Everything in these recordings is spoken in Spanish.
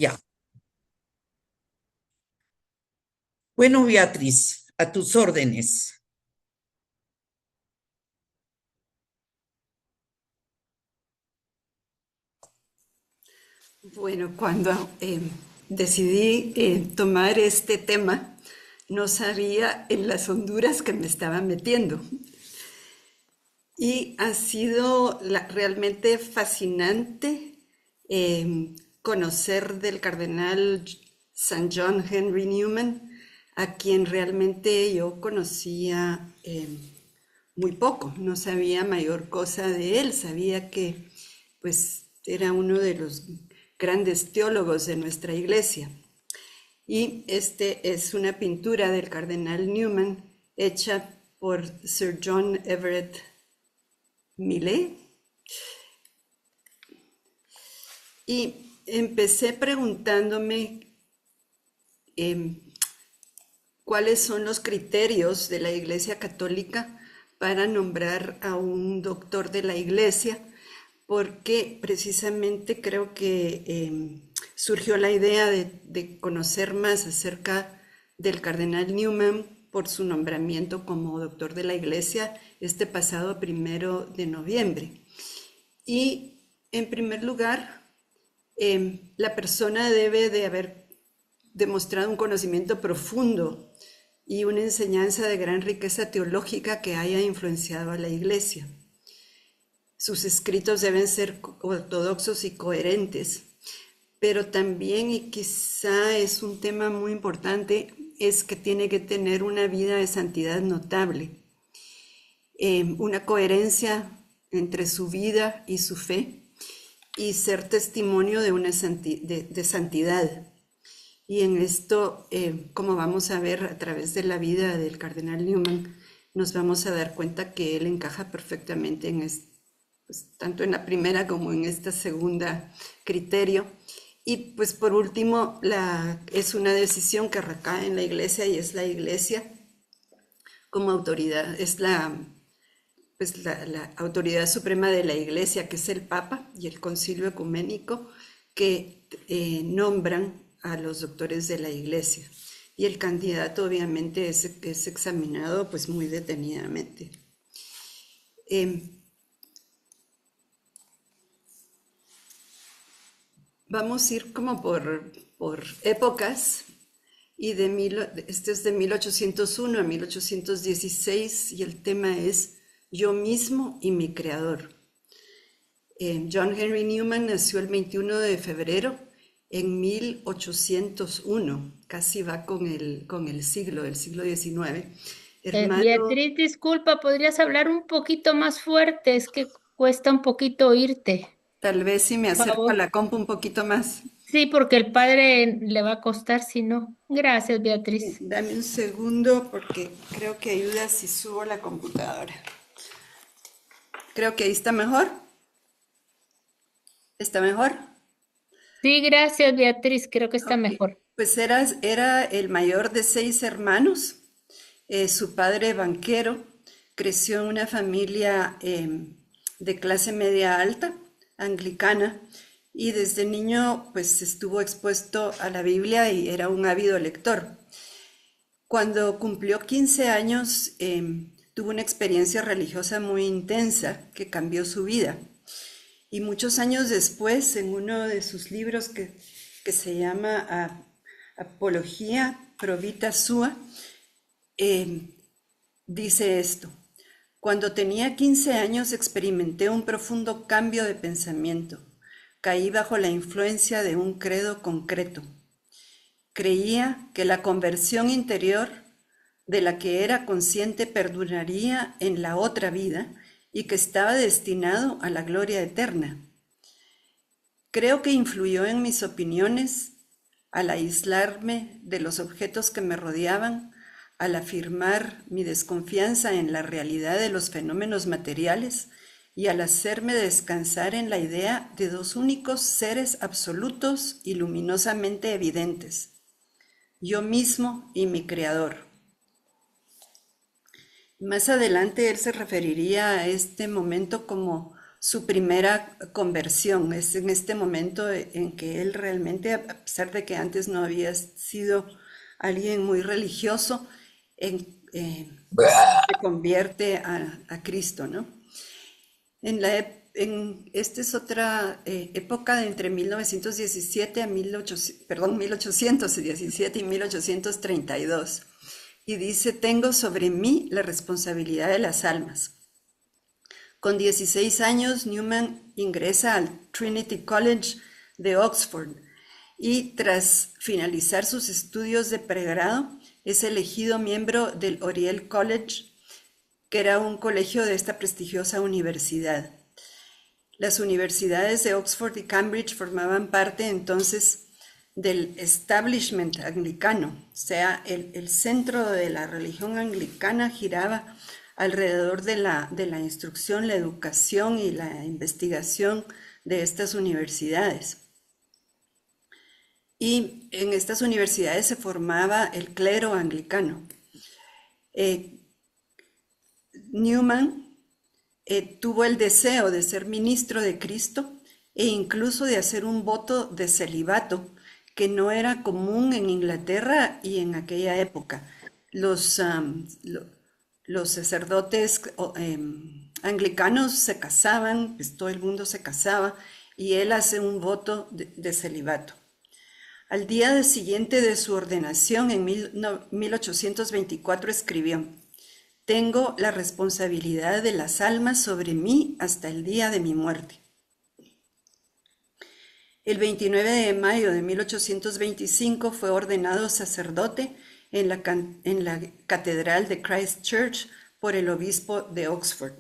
Ya. Bueno, Beatriz, a tus órdenes. Bueno, cuando decidí tomar este tema, no sabía en las honduras que me estaba metiendo. Y ha sido realmente fascinante conocer del cardenal San John Henry Newman, a quien realmente yo conocía muy poco, no sabía mayor cosa de él, sabía que pues era uno de los grandes teólogos de nuestra iglesia. Y este es una pintura del cardenal Newman hecha por Sir John Everett Millais. Y empecé preguntándome eh, cuáles son los criterios de la Iglesia Católica para nombrar a un doctor de la Iglesia, porque precisamente creo que surgió la idea de conocer más acerca del cardenal Newman por su nombramiento como doctor de la Iglesia este pasado 1 de noviembre. Y en primer lugar, la persona debe de haber demostrado un conocimiento profundo y una enseñanza de gran riqueza teológica que haya influenciado a la Iglesia. Sus escritos deben ser ortodoxos y coherentes, pero también, y quizá es un tema muy importante, es que tiene que tener una vida de santidad notable, una coherencia entre su vida y su fe, y ser testimonio de una de santidad. Y en esto, como vamos a ver a través de la vida del cardenal Newman, nos vamos a dar cuenta que él encaja perfectamente en pues, tanto en la primera como en esta segunda criterio. Y pues por último, es una decisión que recae en la iglesia y es la iglesia como autoridad, es la autoridad suprema de la iglesia, que es el Papa y el Concilio Ecuménico, que nombran a los doctores de la iglesia. Y el candidato obviamente es examinado pues muy detenidamente. Eh, Vamos a ir como por épocas. Y este es de 1801 a 1816 y el tema es Yo mismo y mi creador. John Henry Newman nació el 21 de febrero en 1801, casi va con el siglo XIX. Hermano, Beatriz, disculpa, ¿podrías hablar un poquito más fuerte? Es que cuesta un poquito oírte, tal vez si me por acerco a favor. la compu un poquito más. Sí, porque el padre le va a costar si no. Gracias, Beatriz. Dame un segundo porque creo que ayuda si subo la computadora. Creo que ahí está mejor. ¿Está mejor? Sí, gracias, Beatriz. Creo que está Ok. mejor. Pues era el mayor de 6 hermanos. Su padre banquero creció en una familia de clase media alta, anglicana, y desde niño pues estuvo expuesto a la Biblia y era un ávido lector. Cuando cumplió 15 años, tuvo una experiencia religiosa muy intensa que cambió su vida. Y muchos años después, en uno de sus libros que se llama Apología Pro Vita Sua, eh, dice esto: cuando tenía 15 años experimenté un profundo cambio de pensamiento. Caí bajo la influencia de un credo concreto. Creía que la conversión interior de la que era consciente perduraría en la otra vida y que estaba destinado a la gloria eterna. Creo que influyó en mis opiniones al aislarme de los objetos que me rodeaban, al afirmar mi desconfianza en la realidad de los fenómenos materiales y al hacerme descansar en la idea de dos únicos seres absolutos y luminosamente evidentes, yo mismo y mi creador. Más adelante él se referiría a este momento como su primera conversión. Es en este momento en que él realmente, a pesar de que antes no había sido alguien muy religioso, se convierte a Cristo, ¿no? Esta es otra época de entre 1917 a 1817 y 1832. Y dice, tengo sobre mí la responsabilidad de las almas. Con 16 años, Newman ingresa al Trinity College de Oxford y tras finalizar sus estudios de pregrado, es elegido miembro del Oriel College, que era un colegio de esta prestigiosa universidad. Las universidades de Oxford y Cambridge formaban parte entonces del establishment anglicano, o sea, el centro de la religión anglicana giraba alrededor de la instrucción, la educación y la investigación de estas universidades. Y en estas universidades se formaba el clero anglicano. Newman tuvo el deseo de ser ministro de Cristo e incluso de hacer un voto de celibato, que no era común en Inglaterra y en aquella época. Los sacerdotes anglicanos se casaban, pues todo el mundo se casaba, y él hace un voto de celibato. Al día siguiente de su ordenación, en 1824, escribió: tengo la responsabilidad de las almas sobre mí hasta el día de mi muerte. El 29 de mayo de 1825 fue ordenado sacerdote en la Catedral de Christ Church por el obispo de Oxford.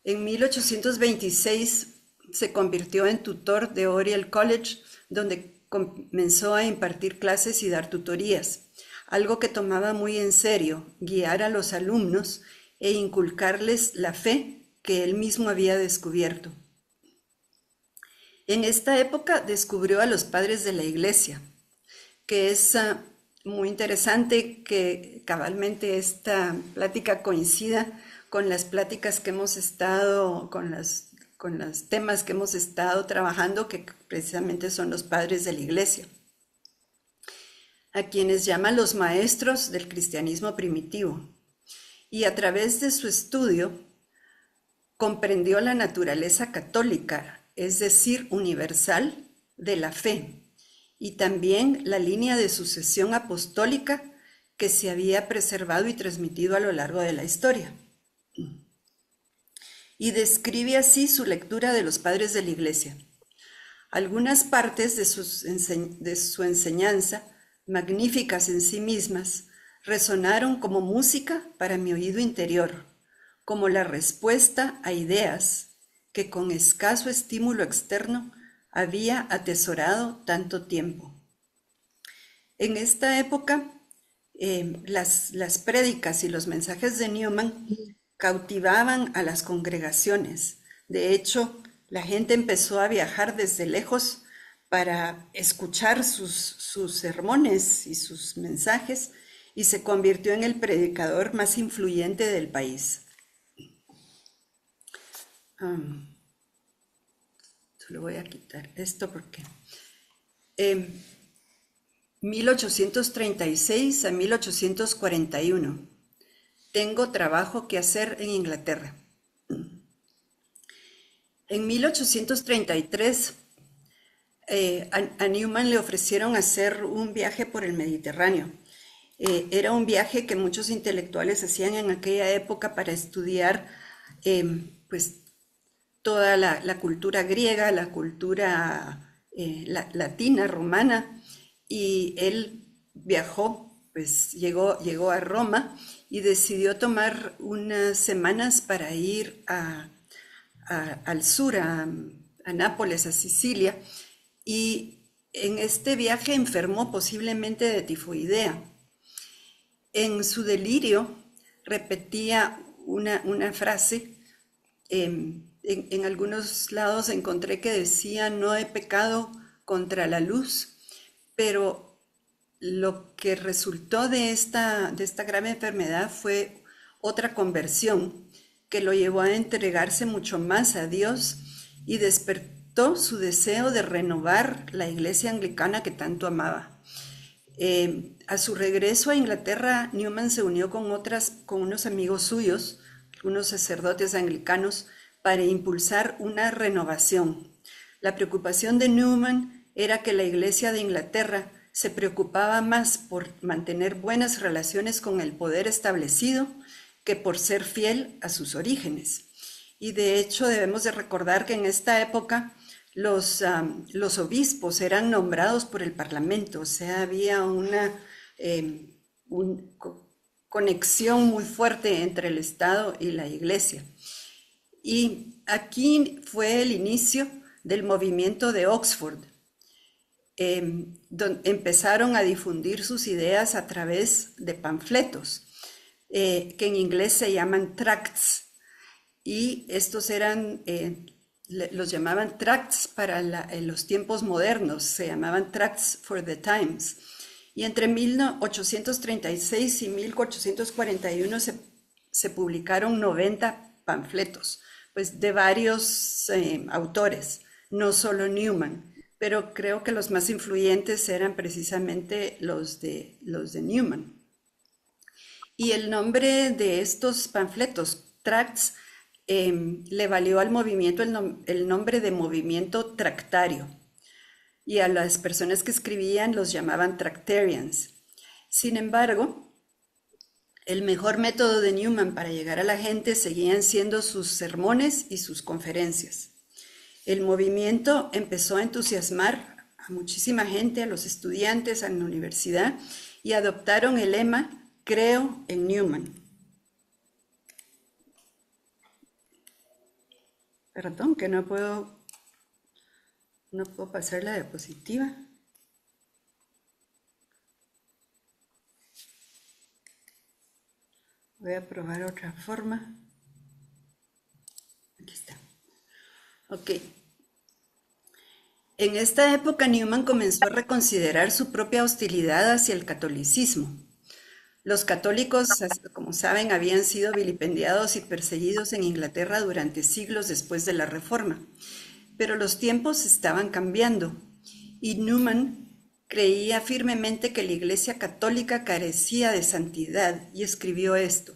En 1826 se convirtió en tutor de Oriel College, donde comenzó a impartir clases y dar tutorías, algo que tomaba muy en serio, guiar a los alumnos e inculcarles la fe que él mismo había descubierto. En esta época descubrió a los padres de la Iglesia, que es muy interesante que cabalmente esta plática coincida con las pláticas que hemos estado, con los temas que hemos estado trabajando, que precisamente son los padres de la Iglesia, a quienes llama los maestros del cristianismo primitivo. Y a través de su estudio comprendió la naturaleza católica, es decir, universal, de la fe, y también la línea de sucesión apostólica que se había preservado y transmitido a lo largo de la historia. Y describe así su lectura de los padres de la Iglesia. Algunas partes de su enseñanza, magníficas en sí mismas, resonaron como música para mi oído interior, como la respuesta a ideas que con escaso estímulo externo había atesorado tanto tiempo. En esta época, las prédicas y los mensajes de Newman cautivaban a las congregaciones. De hecho, la gente empezó a viajar desde lejos para escuchar sus sermones y sus mensajes, y se convirtió en el predicador más influyente del país. Solo voy a quitar esto porque 1836 a 1841. Tengo trabajo que hacer en Inglaterra. En 1833 a Newman le ofrecieron hacer un viaje por el Mediterráneo. Era un viaje que muchos intelectuales hacían en aquella época para estudiar pues toda la cultura griega, la cultura latina, romana, y él viajó, pues llegó a Roma y decidió tomar unas semanas para ir al sur, a Nápoles, a Sicilia, y en este viaje enfermó posiblemente de tifoidea. En su delirio repetía una frase, en algunos lados encontré que decía: no he pecado contra la luz, pero lo que resultó de esta grave enfermedad fue otra conversión, que lo llevó a entregarse mucho más a Dios y despertó su deseo de renovar la iglesia anglicana que tanto amaba. A su regreso a Inglaterra, Newman se unió con unos amigos suyos, unos sacerdotes anglicanos, para impulsar una renovación. La preocupación de Newman era que la iglesia de Inglaterra se preocupaba más por mantener buenas relaciones con el poder establecido que por ser fiel a sus orígenes. Y de hecho debemos de recordar que en esta época los obispos eran nombrados por el Parlamento, o sea, había una conexión muy fuerte entre el Estado y la Iglesia. Y aquí fue el inicio del movimiento de Oxford. Donde empezaron a difundir sus ideas a través de panfletos, que en inglés se llaman tracts. Y estos eran, los llamaban tracts para los tiempos modernos, se llamaban tracts for the times. Y entre 1836 y 1841 se publicaron 90 panfletos, pues de varios autores, no solo Newman, pero creo que los más influyentes eran precisamente los de Newman. Y el nombre de estos panfletos, tracts, le valió al movimiento el nombre de movimiento tractario. Y a las personas que escribían los llamaban tractarians. Sin embargo, el mejor método de Newman para llegar a la gente seguían siendo sus sermones y sus conferencias. El movimiento empezó a entusiasmar a muchísima gente, a los estudiantes, en la universidad, y adoptaron el lema "Creo en Newman". Perdón, que no puedo pasar la diapositiva. Voy a probar otra forma. Aquí está. Ok. En esta época Newman comenzó a reconsiderar su propia hostilidad hacia el catolicismo. Los católicos, como saben, habían sido vilipendiados y perseguidos en Inglaterra durante siglos después de la Reforma. Pero los tiempos estaban cambiando y Newman creía firmemente que la Iglesia Católica carecía de santidad y escribió esto: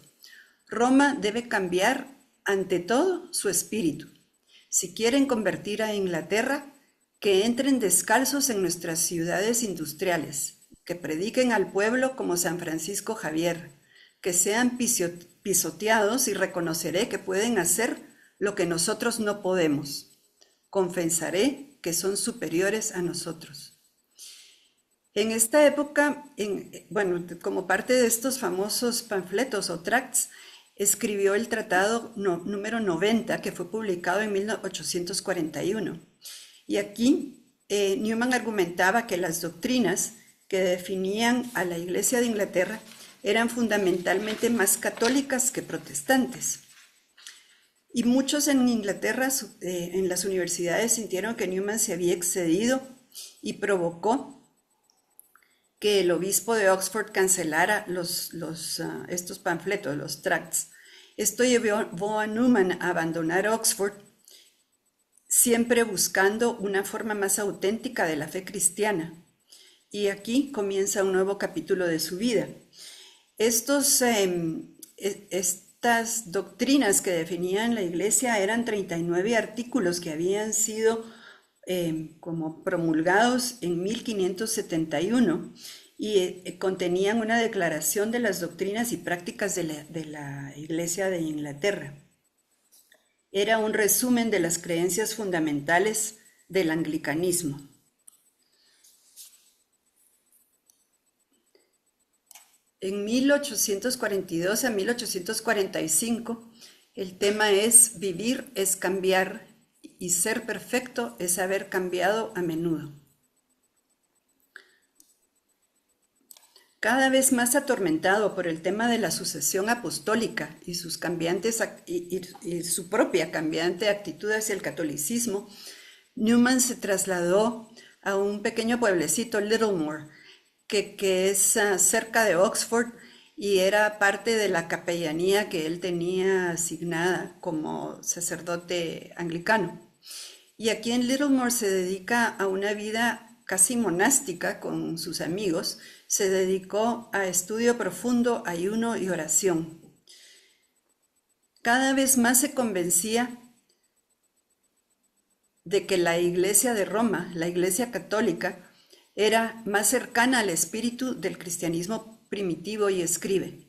Roma debe cambiar ante todo su espíritu. Si quieren convertir a Inglaterra, que entren descalzos en nuestras ciudades industriales, que prediquen al pueblo como San Francisco Javier, que sean pisoteados y reconoceré que pueden hacer lo que nosotros no podemos. Confesaré que son superiores a nosotros. En esta época, como parte de estos famosos panfletos o tracts, escribió el tratado número 90, que fue publicado en 1841. Y aquí Newman argumentaba que las doctrinas que definían a la Iglesia de Inglaterra eran fundamentalmente más católicas que protestantes. Y muchos en Inglaterra, en las universidades, sintieron que Newman se había excedido y provocó que el obispo de Oxford cancelara estos panfletos, los tracts. Esto llevó a Newman a abandonar Oxford, siempre buscando una forma más auténtica de la fe cristiana. Y aquí comienza un nuevo capítulo de su vida. Estas doctrinas que definían la Iglesia eran 39 artículos que habían sido como promulgados en 1571 y contenían una declaración de las doctrinas y prácticas de la Iglesia de Inglaterra. Era un resumen de las creencias fundamentales del anglicanismo. En 1842 a 1845, el tema es "Vivir es cambiar y ser perfecto es haber cambiado a menudo". Cada vez más atormentado por el tema de la sucesión apostólica y sus cambiantes y su propia cambiante actitud hacia el catolicismo, Newman se trasladó a un pequeño pueblecito, Littlemore, que es cerca de Oxford, y era parte de la capellanía que él tenía asignada como sacerdote anglicano. Y aquí en Littlemore se dedica a una vida casi monástica con sus amigos. Se dedicó a estudio profundo, ayuno y oración. Cada vez más se convencía de que la Iglesia de Roma, la Iglesia católica, era más cercana al espíritu del cristianismo primitivo y escribe: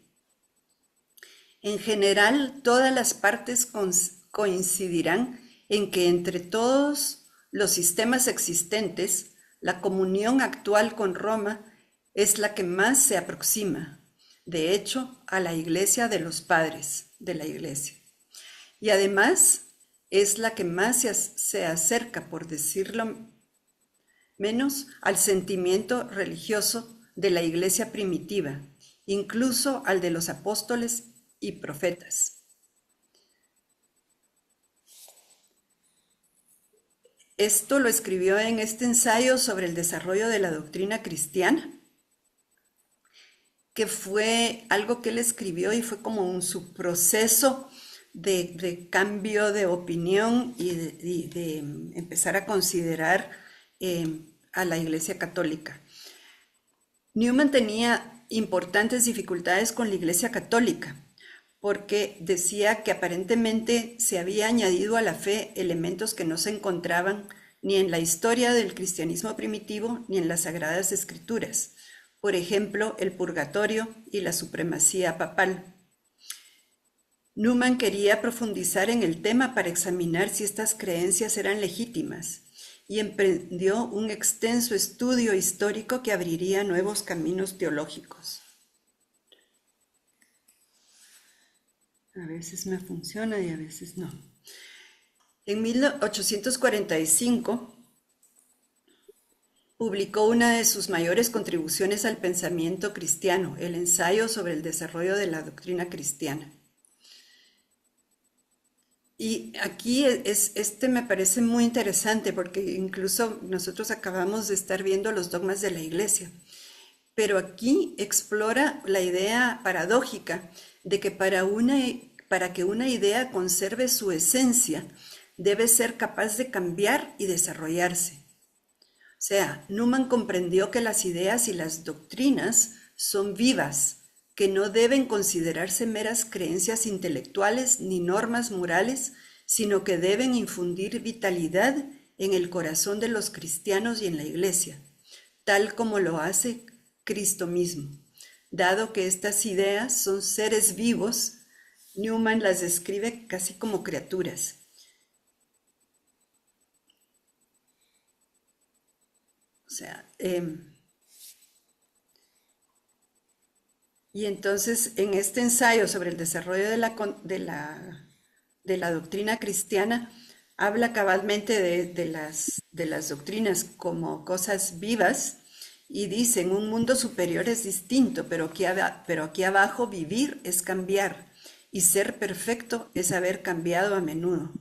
en general, todas las partes coincidirán en que entre todos los sistemas existentes, la comunión actual con Roma es la que más se aproxima, de hecho, a la Iglesia de los padres de la Iglesia. Y además es la que más se acerca, por decirlo menos, al sentimiento religioso de la Iglesia primitiva, incluso al de los apóstoles y profetas. Esto lo escribió en este ensayo sobre el desarrollo de la doctrina cristiana, que fue algo que él escribió y fue como su proceso de cambio de opinión y de empezar a considerar a la Iglesia católica. Newman tenía importantes dificultades con la Iglesia católica, porque decía que aparentemente se había añadido a la fe elementos que no se encontraban ni en la historia del cristianismo primitivo ni en las Sagradas Escrituras. Por ejemplo, el purgatorio y la supremacía papal. Newman quería profundizar en el tema para examinar si estas creencias eran legítimas y emprendió un extenso estudio histórico que abriría nuevos caminos teológicos. A veces me funciona y a veces no. En 1845 publicó una de sus mayores contribuciones al pensamiento cristiano, el ensayo sobre el desarrollo de la doctrina cristiana. Y aquí este me parece muy interesante porque incluso nosotros acabamos de estar viendo los dogmas de la Iglesia, pero aquí explora la idea paradójica de que para que una idea conserve su esencia, debe ser capaz de cambiar y desarrollarse. O sea, Newman comprendió que las ideas y las doctrinas son vivas, que no deben considerarse meras creencias intelectuales ni normas morales, sino que deben infundir vitalidad en el corazón de los cristianos y en la Iglesia, tal como lo hace Cristo mismo. Dado que estas ideas son seres vivos, Newman las describe casi como criaturas. O sea, y entonces en este ensayo sobre el desarrollo de la doctrina cristiana, habla cabalmente de las doctrinas como cosas vivas y dice: en un mundo superior es distinto, pero aquí abajo vivir es cambiar y ser perfecto es haber cambiado a menudo.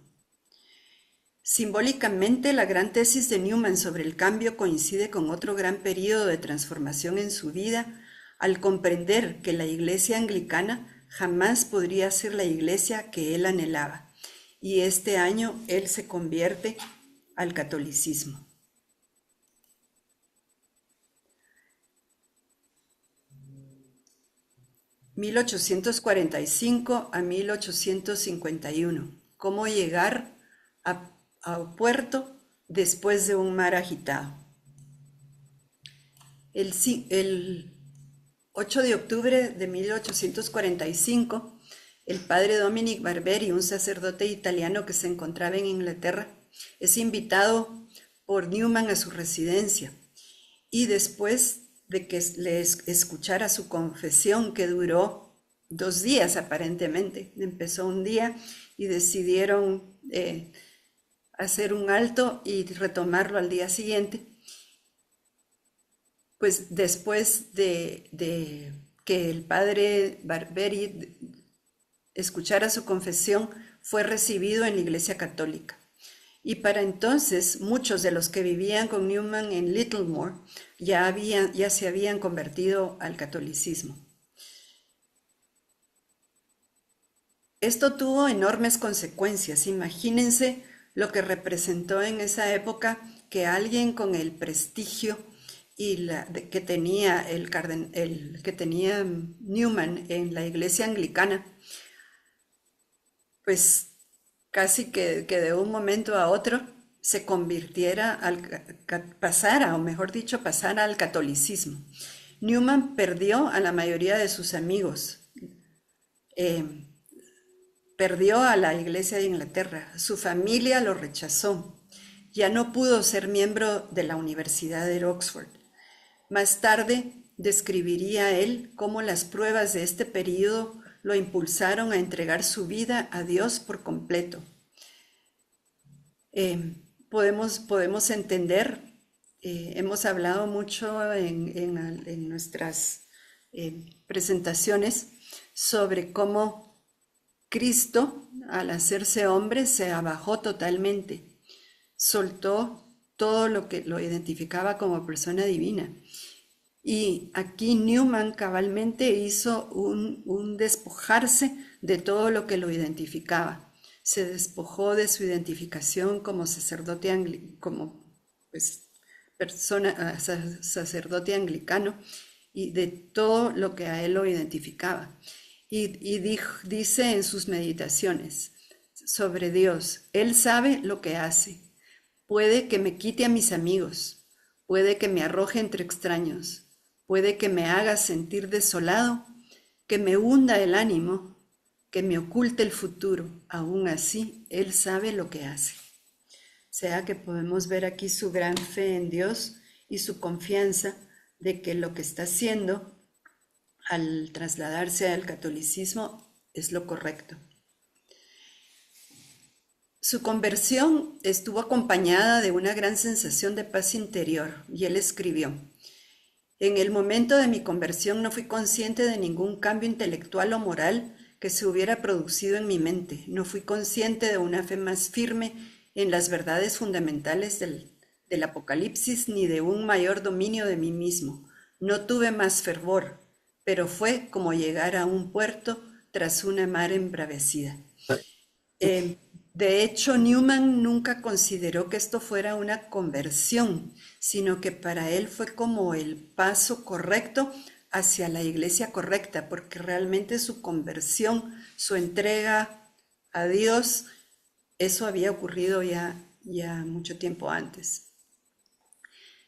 Simbólicamente, la gran tesis de Newman sobre el cambio coincide con otro gran período de transformación en su vida, al comprender que la Iglesia anglicana jamás podría ser la Iglesia que él anhelaba, y este año él se convierte al catolicismo. (1845 a 1851) ¿Cómo llegar a puerto después de un mar agitado? El 8 de octubre de 1845, el padre Dominic Barberi, un sacerdote italiano que se encontraba en Inglaterra, es invitado por Newman a su residencia, y después de que les escuchara su confesión, que duró 2 días aparentemente, empezó un día y decidieron hacer un alto y retomarlo al día siguiente. Pues después de que el padre Barberi escuchara su confesión, fue recibido en la Iglesia Católica. Y para entonces muchos de los que vivían con Newman en Littlemore ya se habían convertido al catolicismo. Esto tuvo enormes consecuencias. Imagínense lo que representó en esa época que alguien con el prestigio que tenía el que tenía Newman en la iglesia anglicana, pues casi que de un momento a otro se convirtiera pasara, o mejor dicho, pasara al catolicismo. Newman perdió a la mayoría de sus amigos, eh, perdió a la Iglesia de Inglaterra, su familia lo rechazó, ya no pudo ser miembro de la Universidad de Oxford. Más tarde describiría él cómo las pruebas de este periodo lo impulsaron a entregar su vida a Dios por completo. Podemos entender, hemos hablado mucho en nuestras presentaciones sobre cómo Cristo, al hacerse hombre, se abajó totalmente, soltó todo lo que lo identificaba como persona divina. Y aquí Newman cabalmente hizo un despojarse de todo lo que lo identificaba. Se despojó de su identificación como sacerdote, como pues, sacerdote anglicano, y de todo lo que a él lo identificaba. Y dice en sus meditaciones sobre Dios, Él sabe lo que hace. Puede que me quite a mis amigos, puede que me arroje entre extraños, puede que me haga sentir desolado, que me hunda el ánimo, que me oculte el futuro. Aún así, Él sabe lo que hace. O sea que podemos ver aquí su gran fe en Dios y su confianza de que lo que está haciendo al trasladarse al catolicismo es lo correcto. Su conversión estuvo acompañada de una gran sensación de paz interior, y él escribió: en el momento de mi conversión no fui consciente de ningún cambio intelectual o moral que se hubiera producido en mi mente. No fui consciente de una fe más firme en las verdades fundamentales del Apocalipsis, ni de un mayor dominio de mí mismo. No tuve más fervor, pero fue como llegar a un puerto tras una mar embravecida. De hecho, Newman nunca consideró que esto fuera una conversión, sino que para él fue como el paso correcto hacia la iglesia correcta, porque realmente su conversión, su entrega a Dios, eso había ocurrido ya mucho tiempo antes.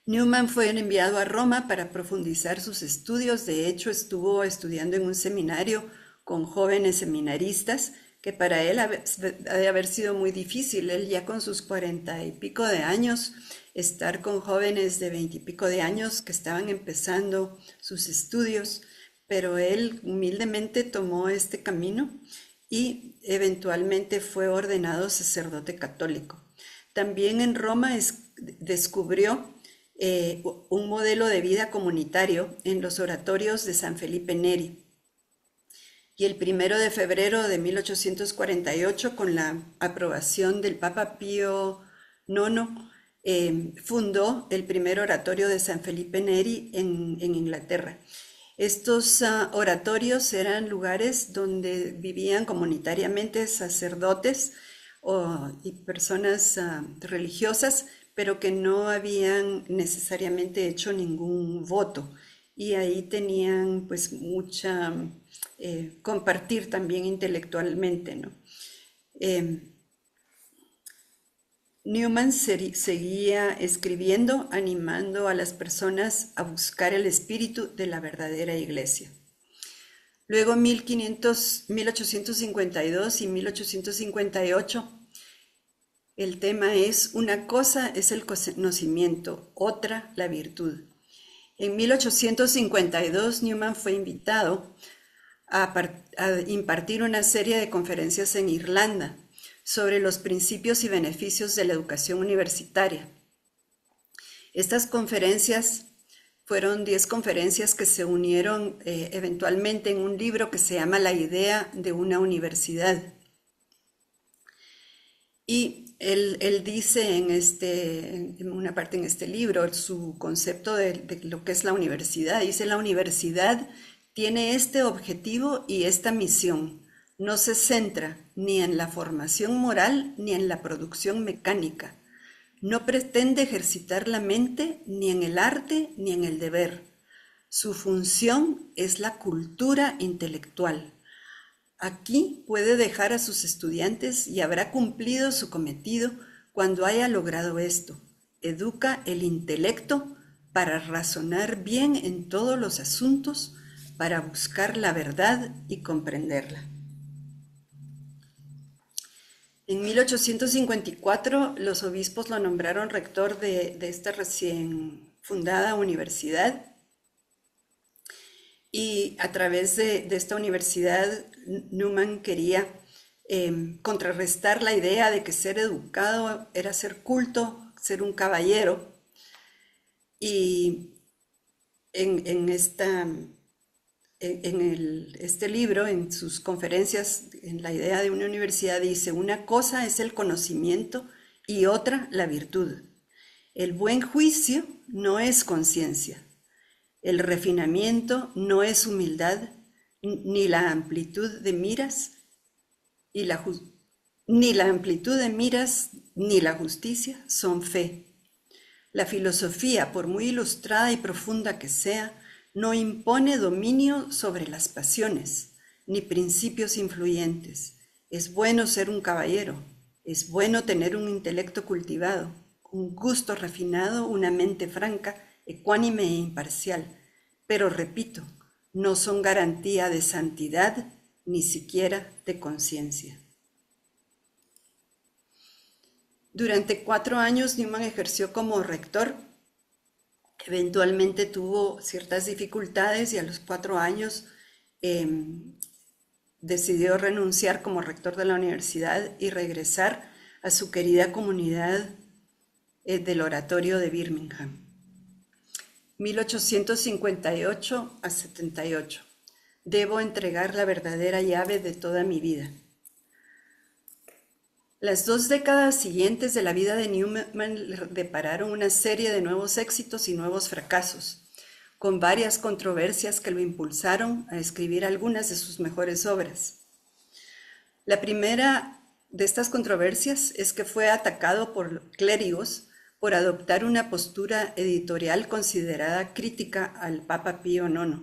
Newman fue enviado a Roma para profundizar sus estudios. De hecho, estuvo estudiando en un seminario con jóvenes seminaristas, que para él ha de haber sido muy difícil. Él ya con sus 40 y pico de años, estar con jóvenes de 20 y pico de años que estaban empezando sus estudios, pero él humildemente tomó este camino y eventualmente fue ordenado sacerdote católico. También en Roma descubrió un modelo de vida comunitario en los oratorios de San Felipe Neri. Y el 1 de febrero de 1848, con la aprobación del Papa Pío IX, fundó el primer oratorio de San Felipe Neri en Inglaterra. Estos oratorios eran lugares donde vivían comunitariamente sacerdotes y personas religiosas, pero que no habían necesariamente hecho ningún voto. Y ahí tenían pues mucha compartir también intelectualmente, ¿no? Newman seguía escribiendo, animando a las personas a buscar el espíritu de la verdadera iglesia. Luego, 1852 y 1858, el tema es: una cosa es el conocimiento, otra la virtud. En 1852, Newman fue invitado a impartir una serie de conferencias en Irlanda sobre los principios y beneficios de la educación universitaria. Estas conferencias fueron 10 conferencias que se unieron eventualmente en un libro que se llama La idea de una universidad. Y él dice en una parte en este libro su concepto de lo que es la universidad. Dice: la universidad tiene este objetivo y esta misión: No se centra ni en la formación moral ni en la producción mecánica. No pretende ejercitar la mente ni en el arte ni en el deber. Su función es la cultura intelectual. Aquí puede dejar a sus estudiantes y habrá cumplido su cometido cuando haya logrado esto. Educa el intelecto para razonar bien en todos los asuntos, para buscar la verdad y comprenderla. En 1854 los obispos lo nombraron rector de esta recién fundada universidad, y a través de esta universidad Newman quería contrarrestar la idea de que ser educado era ser culto, ser un caballero. Y este libro, en sus conferencias, en la idea de una universidad, dice: una cosa es el conocimiento y otra la virtud. El buen juicio no es conciencia. El refinamiento no es humildad, ni la amplitud de miras, ni la amplitud de miras, ni la justicia son fe. La filosofía, por muy ilustrada y profunda que sea, no impone dominio sobre las pasiones, ni principios influyentes. Es bueno ser un caballero, es bueno tener un intelecto cultivado, un gusto refinado, una mente franca, ecuánime e imparcial. Pero repito, no son garantía de santidad, ni siquiera de conciencia. Durante 4 años Newman ejerció como rector. Eventualmente tuvo ciertas dificultades y a los 4 años decidió renunciar como rector de la universidad y regresar a su querida comunidad del oratorio de Birmingham. 1858 a 78. Debo entregar la verdadera llave de toda mi vida. Las 2 décadas siguientes de la vida de Newman le depararon una serie de nuevos éxitos y nuevos fracasos, con varias controversias que lo impulsaron a escribir algunas de sus mejores obras. La primera de estas controversias es que fue atacado por clérigos por adoptar una postura editorial considerada crítica al Papa Pío IX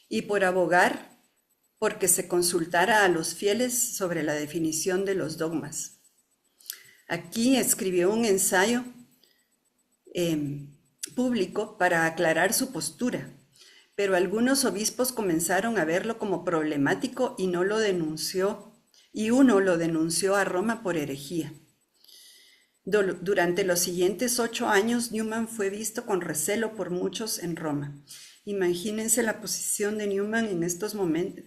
y por abogar porque se consultara a los fieles sobre la definición de los dogmas. Aquí escribió un ensayo público para aclarar su postura, pero algunos obispos comenzaron a verlo como problemático y uno lo denunció a Roma por herejía. Durante los siguientes 8 años, Newman fue visto con recelo por muchos en Roma. Imagínense la posición de Newman en estos momentos,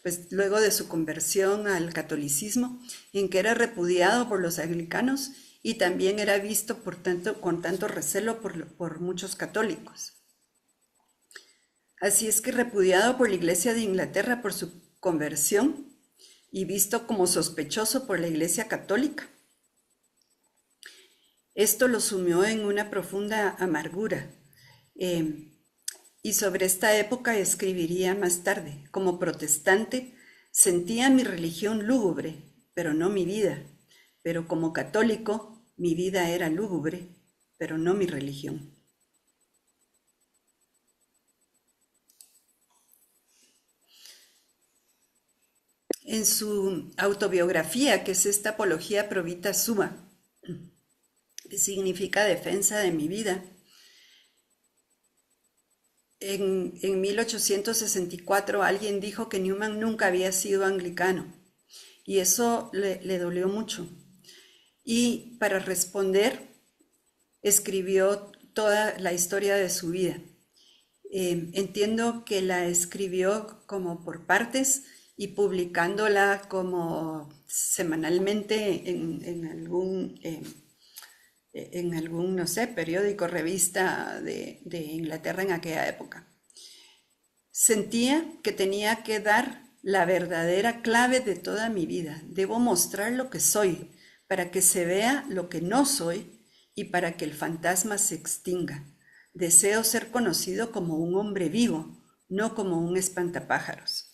pues luego de su conversión al catolicismo, en que era repudiado por los anglicanos y también era visto con tanto recelo por muchos católicos. Así es que, repudiado por la Iglesia de Inglaterra por su conversión y visto como sospechoso por la Iglesia católica, esto lo sumió en una profunda amargura. Y sobre esta época escribiría más tarde: como protestante sentía mi religión lúgubre, pero no mi vida. Pero como católico, mi vida era lúgubre, pero no mi religión. En su autobiografía, que es esta Apología Pro Vita Sua, que significa defensa de mi vida, en 1864 alguien dijo que Newman nunca había sido anglicano, y eso le dolió mucho. Y para responder, escribió toda la historia de su vida. Entiendo que la escribió como por partes y publicándola como semanalmente en algún, no sé, periódico, revista de Inglaterra en aquella época. Sentía que tenía que dar la verdadera clave de toda mi vida. Debo mostrar lo que soy, para que se vea lo que no soy y para que el fantasma se extinga. Deseo ser conocido como un hombre vivo, no como un espantapájaros.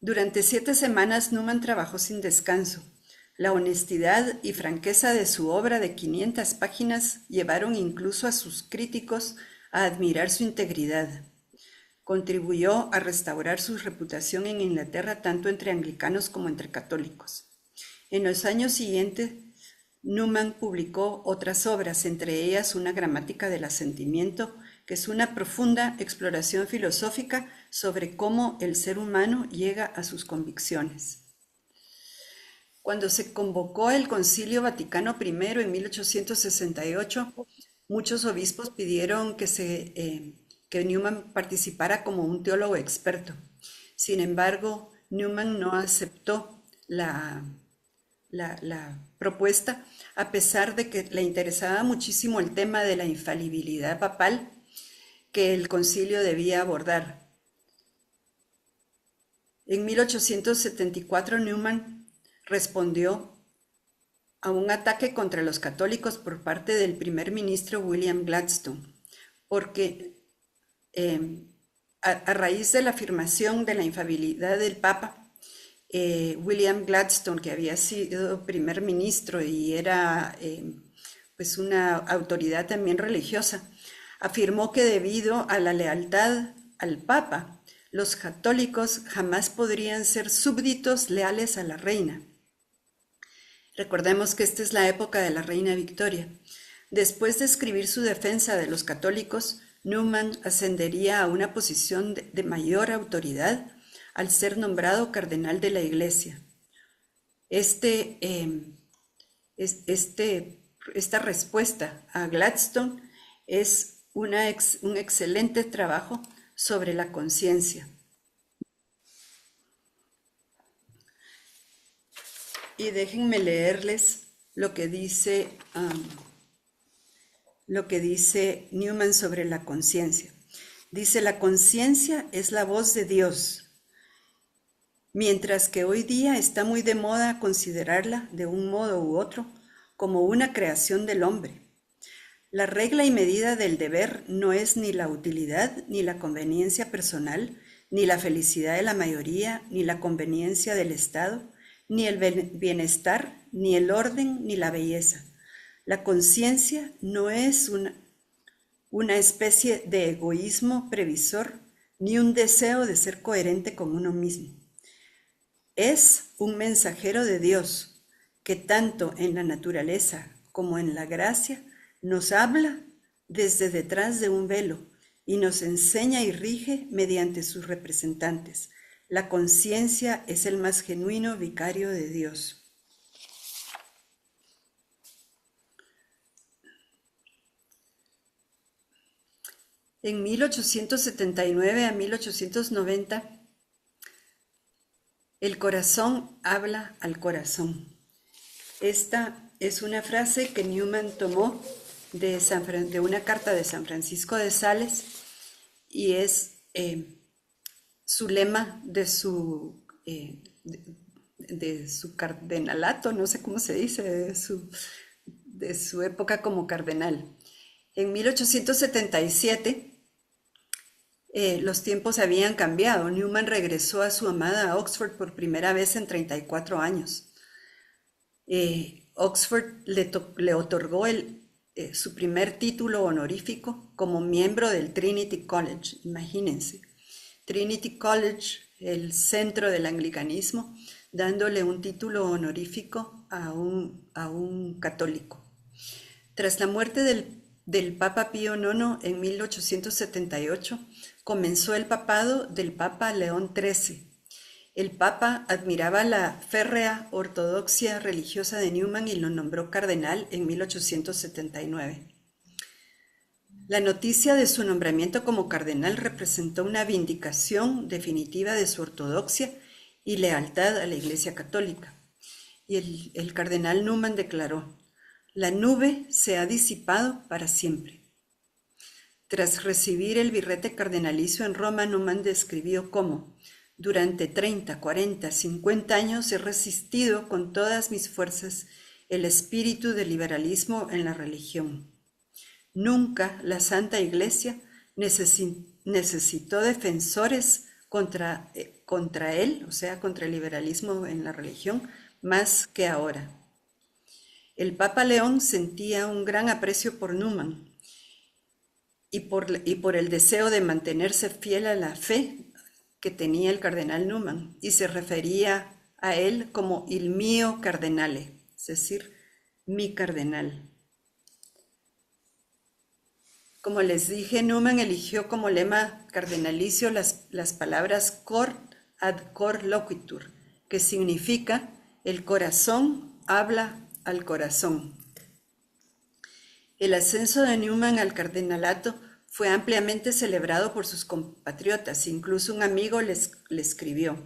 Durante 7 semanas Newman trabajó sin descanso. La honestidad y franqueza de su obra de 500 páginas llevaron incluso a sus críticos a admirar su integridad. Contribuyó a restaurar su reputación en Inglaterra tanto entre anglicanos como entre católicos. En los años siguientes, Newman publicó otras obras, entre ellas una gramática del asentimiento, que es una profunda exploración filosófica sobre cómo el ser humano llega a sus convicciones. Cuando se convocó el Concilio Vaticano I en 1868, muchos obispos pidieron que Newman participara como un teólogo experto. Sin embargo, Newman no aceptó la propuesta, a pesar de que le interesaba muchísimo el tema de la infalibilidad papal que el concilio debía abordar. En 1874 Newman respondió a un ataque contra los católicos por parte del primer ministro William Gladstone, porque a raíz de la afirmación de la infalibilidad del Papa, William Gladstone, que había sido primer ministro y era pues una autoridad también religiosa, afirmó que debido a la lealtad al Papa, los católicos jamás podrían ser súbditos leales a la reina. Recordemos que esta es la época de la reina Victoria. Después de escribir su defensa de los católicos, Newman ascendería a una posición de mayor autoridad al ser nombrado cardenal de la Iglesia. Esta respuesta a Gladstone es un excelente trabajo sobre la conciencia. Y déjenme leerles lo que dice Newman sobre la conciencia. Dice: la conciencia es la voz de Dios. Mientras que hoy día está muy de moda considerarla, de un modo u otro, como una creación del hombre. La regla y medida del deber no es ni la utilidad, ni la conveniencia personal, ni la felicidad de la mayoría, ni la conveniencia del Estado, ni el bienestar, ni el orden, ni la belleza. La conciencia no es una especie de egoísmo previsor, ni un deseo de ser coherente con uno mismo. Es un mensajero de Dios que tanto en la naturaleza como en la gracia nos habla desde detrás de un velo y nos enseña y rige mediante sus representantes. La conciencia es el más genuino vicario de Dios. En 1879 a 1890, el corazón habla al corazón. Esta es una frase que Newman tomó de una carta de San Francisco de Sales y es su lema de su cardenalato, no sé cómo se dice, de su época como cardenal. En 1877, los tiempos habían cambiado. Newman regresó a su amada Oxford por primera vez en 34 años. Oxford le otorgó su primer título honorífico como miembro del Trinity College. Imagínense, Trinity College, el centro del anglicanismo, dándole un título honorífico a un católico. Tras la muerte del Papa Pío IX en 1878, comenzó el papado del Papa León XIII. El Papa admiraba la férrea ortodoxia religiosa de Newman y lo nombró cardenal en 1879. La noticia de su nombramiento como cardenal representó una vindicación definitiva de su ortodoxia y lealtad a la Iglesia Católica. Y el cardenal Newman declaró: la nube se ha disipado para siempre. Tras recibir el birrete cardenalicio en Roma, Newman describió cómo: durante 30, 40, 50 años he resistido con todas mis fuerzas el espíritu del liberalismo en la religión. Nunca la Santa Iglesia necesitó defensores contra contra él, o sea, contra el liberalismo en la religión, más que ahora. El Papa León sentía un gran aprecio por Newman y por el deseo de mantenerse fiel a la fe que tenía el cardenal Newman, y se refería a él como il mio cardenale, es decir, mi cardenal. Como les dije, Newman eligió como lema cardenalicio las palabras cor ad cor loquitur, que significa el corazón habla al corazón. El ascenso de Newman al cardenalato fue ampliamente celebrado por sus compatriotas, incluso un amigo le escribió: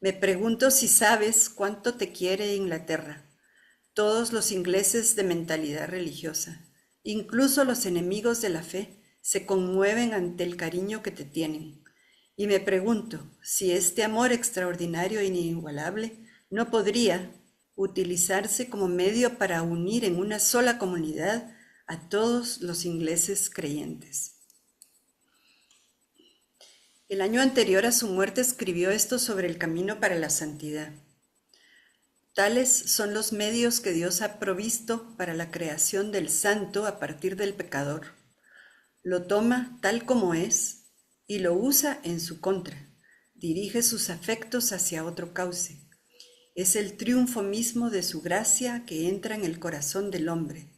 me pregunto si sabes cuánto te quiere Inglaterra, todos los ingleses de mentalidad religiosa, incluso los enemigos de la fe, se conmueven ante el cariño que te tienen. Y me pregunto si este amor extraordinario e inigualable no podría utilizarse como medio para unir en una sola comunidad a todos los ingleses creyentes. El año anterior a su muerte escribió esto sobre el camino para la santidad. Tales son los medios que Dios ha provisto para la creación del santo a partir del pecador. Lo toma tal como es y lo usa en su contra. Dirige sus afectos hacia otro cauce. Es el triunfo mismo de su gracia que entra en el corazón del hombre.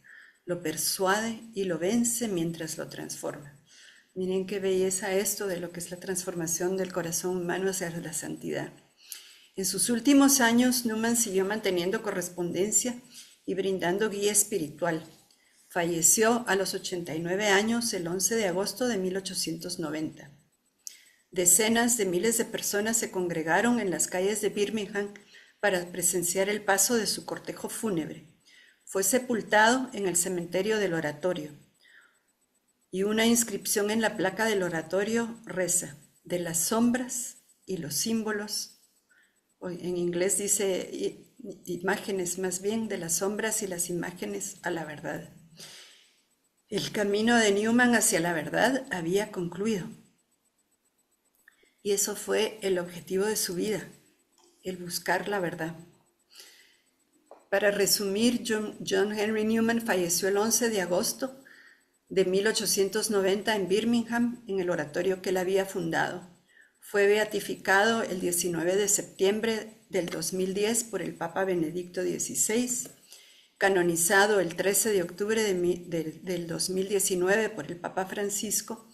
Lo persuade y lo vence mientras lo transforma. Miren qué belleza esto de lo que es la transformación del corazón humano hacia la santidad. En sus últimos años, Newman siguió manteniendo correspondencia y brindando guía espiritual. Falleció a los 89 años el 11 de agosto de 1890. Decenas de miles de personas se congregaron en las calles de Birmingham para presenciar el paso de su cortejo fúnebre. Fue sepultado en el cementerio del Oratorio, y una inscripción en la placa del oratorio reza: de las sombras y los símbolos, en inglés dice imágenes, más bien, de las sombras y las imágenes a la verdad. El camino de Newman hacia la verdad había concluido, y eso fue el objetivo de su vida, el buscar la verdad. Para resumir, John Henry Newman falleció el 11 de agosto de 1890 en Birmingham, en el oratorio que él había fundado. Fue beatificado el 19 de septiembre del 2010 por el Papa Benedicto XVI, canonizado el 13 de octubre del 2019 por el Papa Francisco,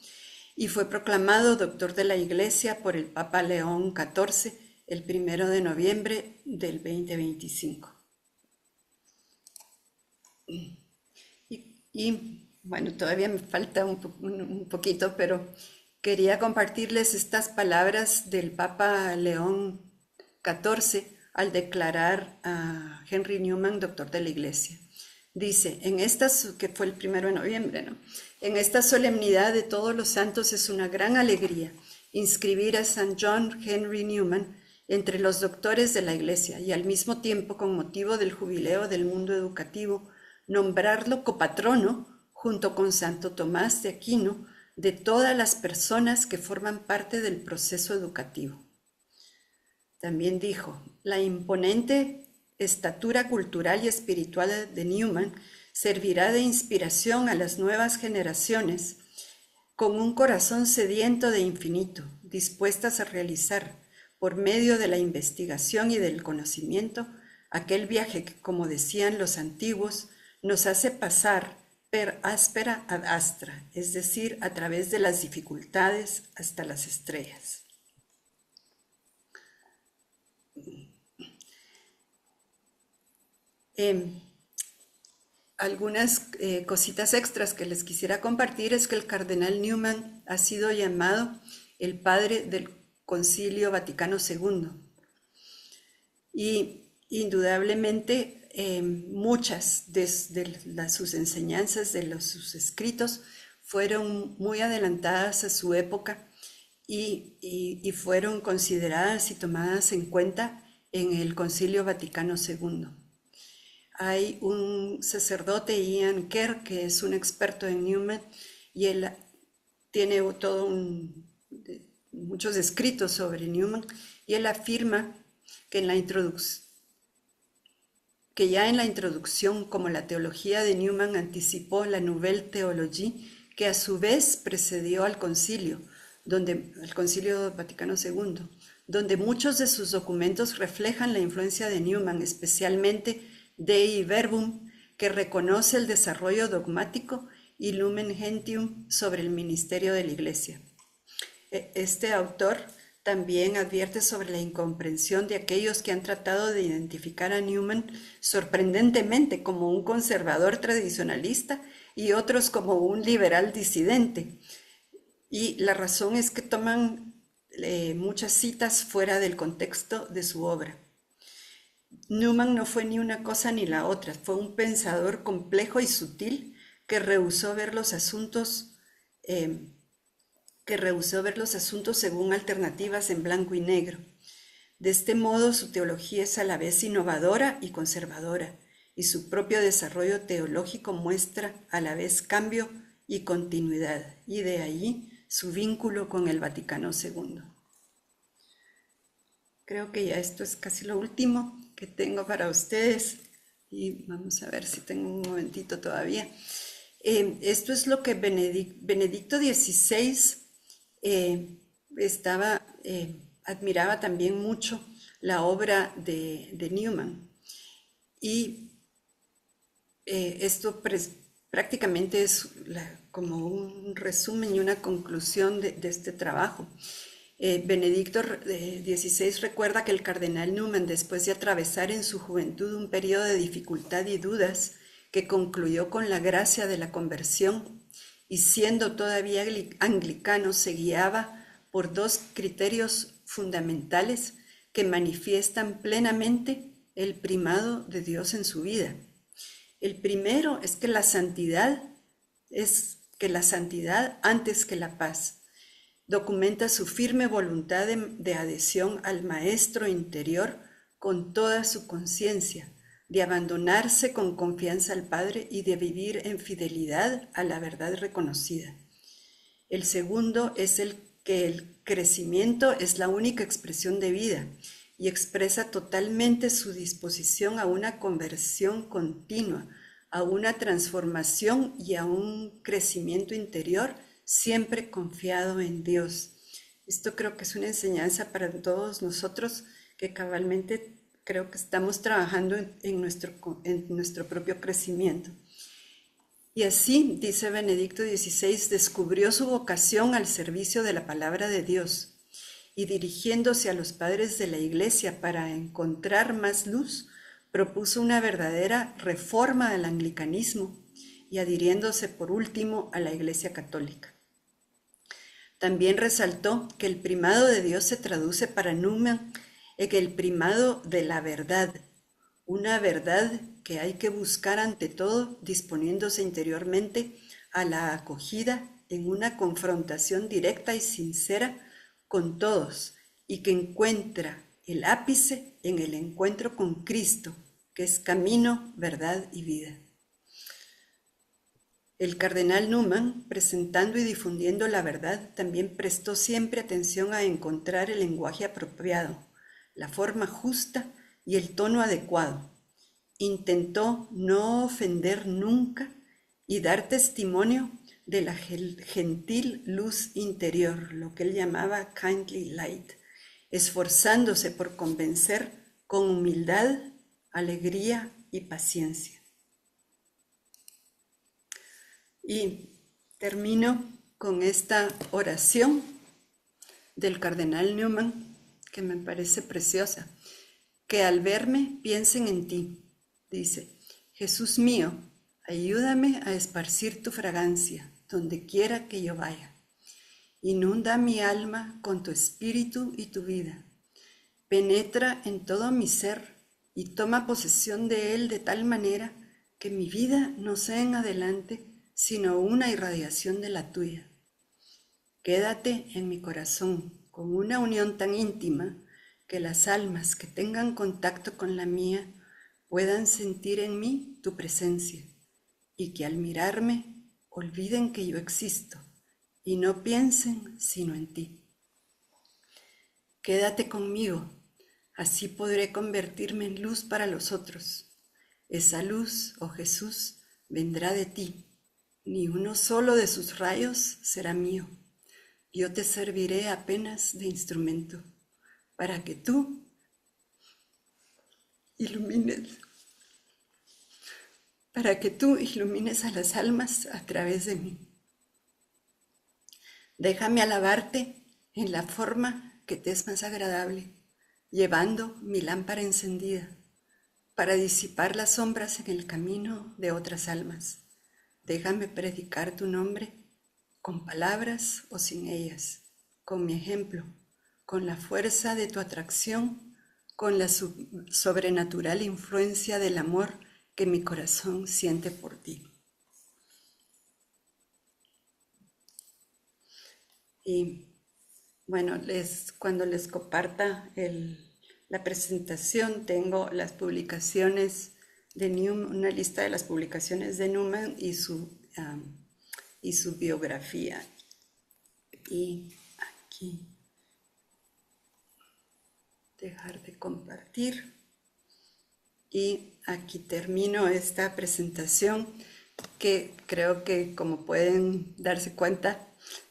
y fue proclamado doctor de la Iglesia por el Papa León XIV el 1 de noviembre del 2025. Y bueno, todavía me falta un poquito, pero quería compartirles estas palabras del Papa León XIV al declarar a Henry Newman doctor de la Iglesia. Dice, que fue el 1 de noviembre, ¿no? En esta solemnidad de todos los santos es una gran alegría inscribir a San John Henry Newman entre los doctores de la Iglesia y al mismo tiempo, con motivo del jubileo del mundo educativo, nombrarlo copatrono junto con Santo Tomás de Aquino de todas las personas que forman parte del proceso educativo. También dijo, la imponente estatura cultural y espiritual de Newman servirá de inspiración a las nuevas generaciones con un corazón sediento de infinito, dispuestas a realizar, por medio de la investigación y del conocimiento, aquel viaje que, como decían los antiguos, nos hace pasar per aspera ad astra, es decir, a través de las dificultades hasta las estrellas. Algunas cositas extras que les quisiera compartir es que el cardenal Newman ha sido llamado el padre del Concilio Vaticano II, y indudablemente muchas de sus enseñanzas, sus escritos, fueron muy adelantadas a su época y fueron consideradas y tomadas en cuenta en el Concilio Vaticano II. Hay un sacerdote, Ian Kerr, que es un experto en Newman, y él tiene todo muchos escritos sobre Newman, y él afirma que que ya en la introducción, como la teología de Newman anticipó la Nouvelle Théologie, que a su vez precedió al concilio, el Concilio Vaticano II, donde muchos de sus documentos reflejan la influencia de Newman, especialmente Dei Verbum, que reconoce el desarrollo dogmático, y Lumen Gentium sobre el ministerio de la Iglesia. Este autor también advierte sobre la incomprensión de aquellos que han tratado de identificar a Newman sorprendentemente como un conservador tradicionalista y otros como un liberal disidente. Y la razón es que toman muchas citas fuera del contexto de su obra. Newman no fue ni una cosa ni la otra, fue un pensador complejo y sutil que rehusó ver los asuntos según alternativas en blanco y negro. De este modo, su teología es a la vez innovadora y conservadora, y su propio desarrollo teológico muestra a la vez cambio y continuidad, y de allí su vínculo con el Vaticano II. Creo que ya esto es casi lo último que tengo para ustedes, y vamos a ver si tengo un momentito todavía. Esto es lo que Benedicto XVI admiraba también mucho la obra de Newman. Y esto prácticamente es como un resumen y una conclusión de este trabajo. Benedicto XVI recuerda que el cardenal Newman, después de atravesar en su juventud un periodo de dificultad y dudas que concluyó con la gracia de la conversión, y siendo todavía anglicano, se guiaba por dos criterios fundamentales que manifiestan plenamente el primado de Dios en su vida. El primero es que la santidad antes que la paz. Documenta su firme voluntad de adhesión al Maestro interior con toda su conciencia, de abandonarse con confianza al Padre y de vivir en fidelidad a la verdad reconocida. El segundo es que el crecimiento es la única expresión de vida y expresa totalmente su disposición a una conversión continua, a una transformación y a un crecimiento interior siempre confiado en Dios. Esto creo que es una enseñanza para todos nosotros que cabalmente creo que estamos trabajando en nuestro propio crecimiento. Y así, dice Benedicto XVI, descubrió su vocación al servicio de la palabra de Dios, y dirigiéndose a los padres de la Iglesia para encontrar más luz, propuso una verdadera reforma del anglicanismo y adhiriéndose por último a la Iglesia católica. También resaltó que el primado de Dios se traduce para Newman en el primado de la verdad, una verdad que hay que buscar ante todo disponiéndose interiormente a la acogida en una confrontación directa y sincera con todos, y que encuentra el ápice en el encuentro con Cristo, que es camino, verdad y vida. El cardenal Newman, presentando y difundiendo la verdad, también prestó siempre atención a encontrar el lenguaje apropiado, la forma justa y el tono adecuado. Intentó no ofender nunca y dar testimonio de la gentil luz interior, lo que él llamaba kindly light, esforzándose por convencer con humildad, alegría y paciencia. Y termino con esta oración del cardenal Newman, que me parece preciosa. Que al verme piensen en ti. Dice: Jesús mío, ayúdame a esparcir tu fragancia donde quiera que yo vaya. Inunda mi alma con tu espíritu y tu vida. Penetra en todo mi ser y toma posesión de él de tal manera que mi vida no sea en adelante sino una irradiación de la tuya. Quédate en mi corazón con una unión tan íntima que las almas que tengan contacto con la mía puedan sentir en mí tu presencia y que al mirarme olviden que yo existo y no piensen sino en ti. Quédate conmigo, así podré convertirme en luz para los otros. Esa luz, oh Jesús, vendrá de ti. Ni uno solo de sus rayos será mío. Yo te serviré apenas de instrumento para que tú ilumines, a las almas a través de mí. Déjame alabarte en la forma que te es más agradable, llevando mi lámpara encendida para disipar las sombras en el camino de otras almas. Déjame predicar tu nombre con palabras o sin ellas, con mi ejemplo, con la fuerza de tu atracción, con la sobrenatural influencia del amor que mi corazón siente por ti. Y bueno, cuando les comparta la presentación, tengo las publicaciones de Newman, una lista de las publicaciones de Newman y su biografía. Y aquí, dejar de compartir. Y aquí termino esta presentación que creo que, como pueden darse cuenta,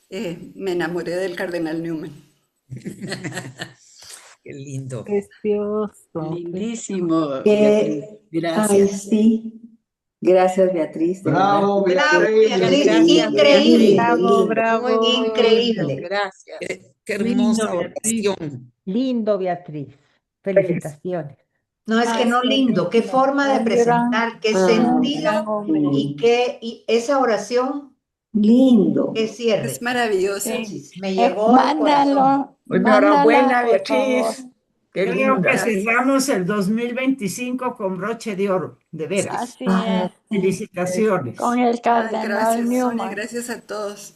me enamoré del cardenal Newman. Qué lindo. Precioso. Lindísimo, Ay, Beatriz. Gracias. sí. Gracias, Beatriz. De Bravo, verdad. Beatriz. Beatriz, increíble. Bravo, bravo. Increíble. Gracias. Qué hermosa Lindo, Beatriz. oración. Lindo, Beatriz. Felicitaciones. No, es que no lindo, qué forma de presentar, qué sentido y esa oración, Lindo. qué cierre. Es maravillosa. Me llegó al corazón. Enhorabuena, Beatriz. Qué Creo que linda. cerramos el 2025 con broche de oro, de veras. Así Ah, es. Felicitaciones. Con el Ay, cardenal gracias, Sonia, Newman. gracias a todos.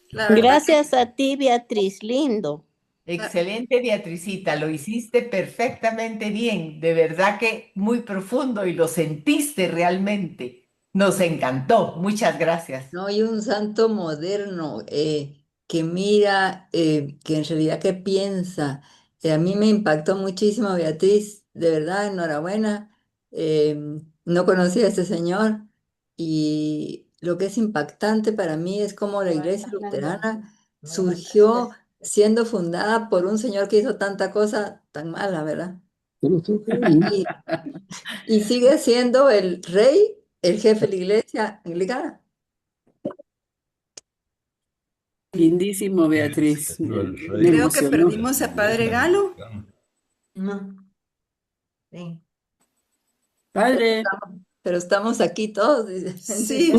La verdad Gracias a ti, Beatriz, lindo. Excelente, Beatricita, lo hiciste perfectamente bien, de verdad que muy profundo y lo sentiste realmente. Nos encantó, muchas gracias. No, y un santo moderno que mira, que en realidad que piensa. A mí me impactó muchísimo, Beatriz, de verdad, enhorabuena. No conocía a este señor y lo que es impactante para mí es cómo la iglesia luterana surgió siendo fundada por un señor que hizo tanta cosa tan mala, ¿verdad? Y, y sigue siendo el rey, el jefe de la iglesia anglicana. Lindísimo, Beatriz. creo que perdimos a Padre Galo. No. Sí. Padre. Pero estamos aquí todos, dice. Sí,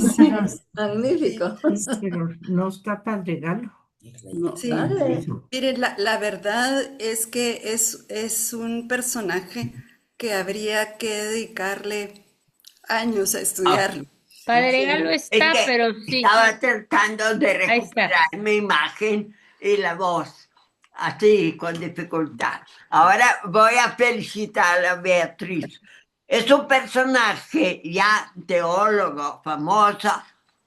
Magnífico. Pero no está tan regalo. No, sí. Padre. Miren, la verdad es que es un personaje que habría que dedicarle años a estudiarlo. Padre Galo está, que pero sí. Estaba tratando de Ahí está. recuperar mi imagen y la voz, así con dificultad. Ahora voy a felicitar a Beatriz. Es un personaje ya teólogo, famoso,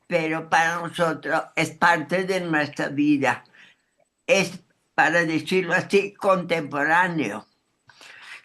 pero para nosotros es parte de nuestra vida. Es, para decirlo así, contemporáneo.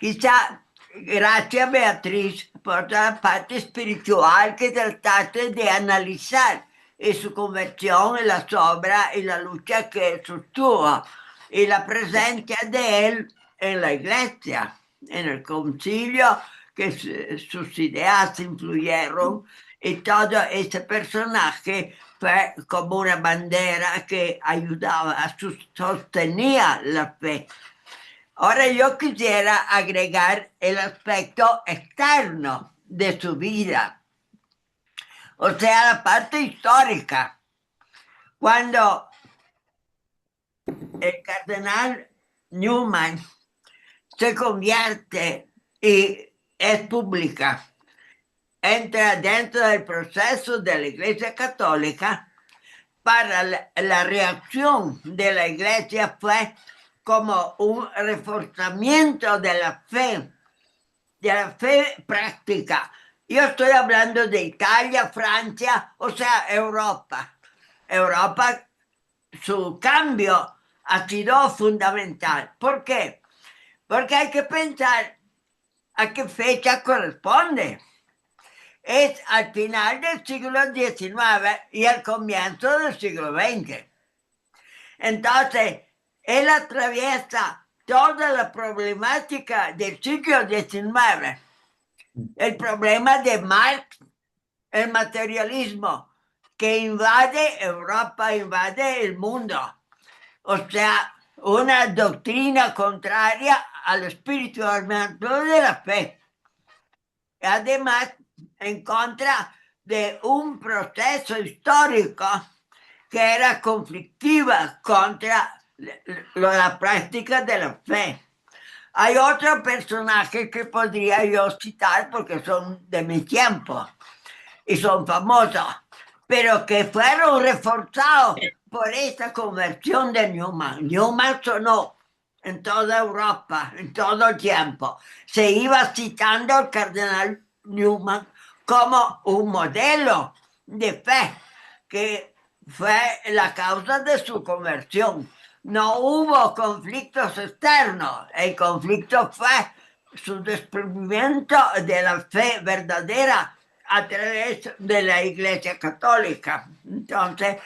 Quizá, gracias Beatriz por toda la parte espiritual que trataste de analizar y su conversión en la obras y la lucha que sostuvo y la presencia de él en la iglesia, en el concilio, que sus ideas influyeron y todo ese personaje fue como una bandera que ayudaba, sostenía la fe. Ahora yo quisiera agregar el aspecto externo de su vida, o sea, la parte histórica. Cuando el cardenal Newman se convierte y es pública, entra dentro del proceso de la Iglesia Católica, para la reacción de la Iglesia fue como un reforzamiento de la fe práctica. Yo estoy hablando de Italia, Francia, o sea, Europa. Europa, su cambio ha sido fundamental. ¿Por qué? Porque hay que pensar a qué fecha corresponde. Es al final del siglo XIX y al comienzo del siglo XX. Entonces, él atraviesa toda la problemática del siglo XIX. El problema de Marx, el materialismo, que invade Europa, invade el mundo. O sea, una doctrina contraria al espiritualismo de la fe. Además, en contra de un proceso histórico que era conflictiva contra la práctica de la fe. Hay otro personaje que podría yo citar porque son de mi tiempo y son famosos, pero que fueron reforzados por esta conversión de Newman. Newman sonó en toda Europa, en todo el tiempo. Se iba citando al cardenal Newman como un modelo de fe, que fue la causa de su conversión. No hubo conflictos externos, el conflicto fue su desprendimiento de la fe verdadera a través de la Iglesia Católica. Entonces,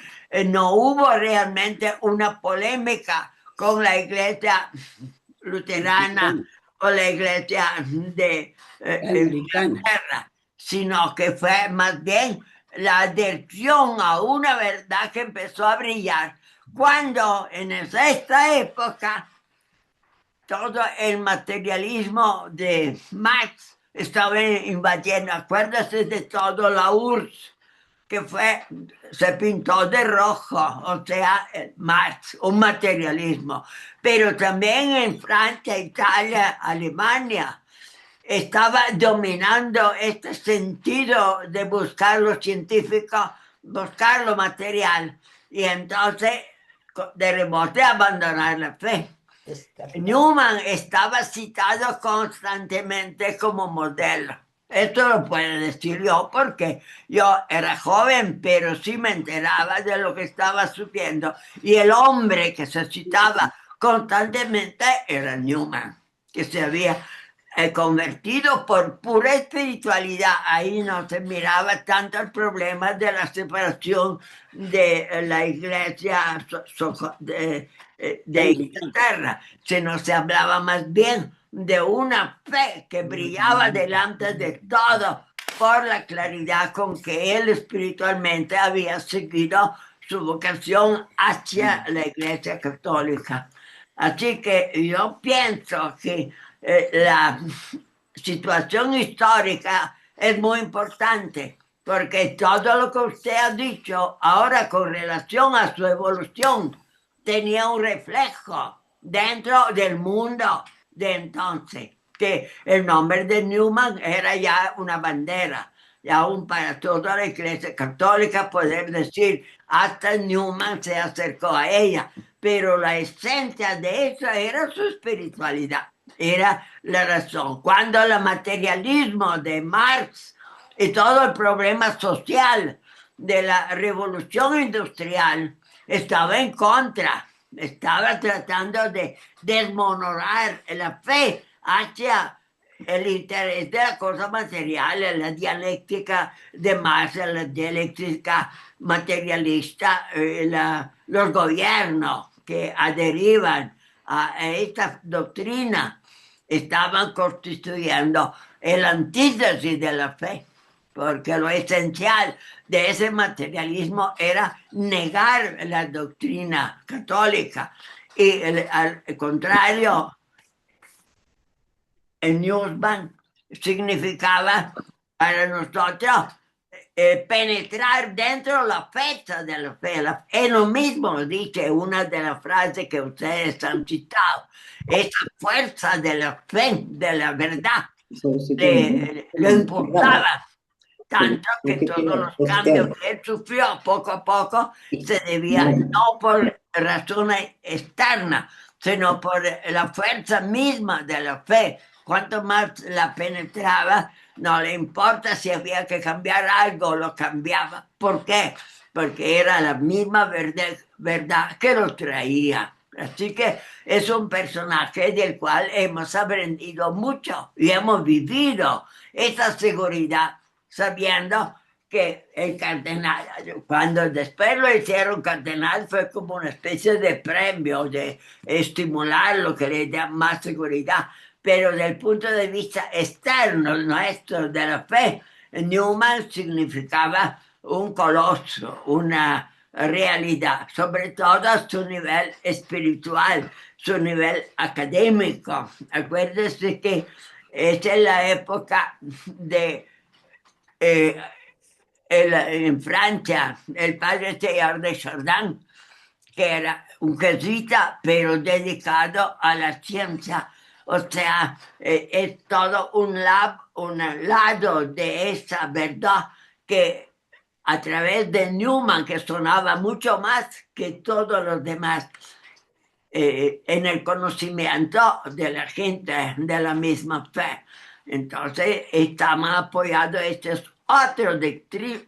no hubo realmente una polémica con la Iglesia luterana o la Iglesia de Inglaterra, sino que fue más bien la adhesión a una verdad que empezó a brillar cuando en esta época todo el materialismo de Marx estaba invadiendo. Acuérdate de todo la URSS, que se pintó de rojo, o sea, Marx, un materialismo. Pero también en Francia, Italia, Alemania, estaba dominando este sentido de buscar lo científico, buscar lo material, y entonces de rebote abandonar la fe. Newman estaba citado constantemente como modelo. Esto lo puedo decir yo porque yo era joven, pero sí me enteraba de lo que estaba sucediendo. Y el hombre que se citaba constantemente era Newman, que se había convertido por pura espiritualidad. Ahí no se miraba tanto el problema de la separación de la iglesia de Inglaterra, sino se hablaba más bien de una fe que brillaba delante de todo por la claridad con que él espiritualmente había seguido su vocación hacia la Iglesia Católica. Así que yo pienso que la situación histórica es muy importante, porque todo lo que usted ha dicho ahora con relación a su evolución tenía un reflejo dentro del mundo de entonces, que el nombre de Newman era ya una bandera, y aún para toda la Iglesia Católica poder decir, hasta Newman se acercó a ella, pero la esencia de eso era su espiritualidad, era la razón. Cuando el materialismo de Marx y todo el problema social de la revolución industrial estaba en contra, estaba tratando de desmonorar la fe hacia el interés de la cosa material, la dialéctica de Marx, la dialéctica materialista, los gobiernos que adheriban a esta doctrina estaban constituyendo el antítesis de la fe, porque lo esencial de ese materialismo era negar la doctrina católica y al contrario, el Newman significaba para nosotros penetrar dentro de la fecha de la fe. Es lo mismo, dice una de las frases que ustedes han citado, esa fuerza de la fe, de la verdad, lo impulsaba. Tanto que todos los cambios que él sufrió poco a poco se debían no por razones externas, sino por la fuerza misma de la fe. Cuanto más la penetraba, no le importa si había que cambiar algo, lo cambiaba. ¿Por qué? Porque era la misma verdad que lo traía. Así que es un personaje del cual hemos aprendido mucho y hemos vivido esa seguridad sabiendo que el cardenal, cuando después lo hicieron cardenal, fue como una especie de premio, de estimularlo, que le da más seguridad. Pero desde el punto de vista externo nuestro de la fe, Newman significaba un coloso, una realidad, sobre todo a su nivel espiritual, su nivel académico. Acuérdese que es en la época de en Francia, el padre Teilhard de Chardin, que era un jesuita, pero dedicado a la ciencia. O sea, es todo un lado de esa verdad que a través de Newman, que sonaba mucho más que todos los demás, en el conocimiento de la gente de la misma fe. Entonces, estamos apoyados a estas otras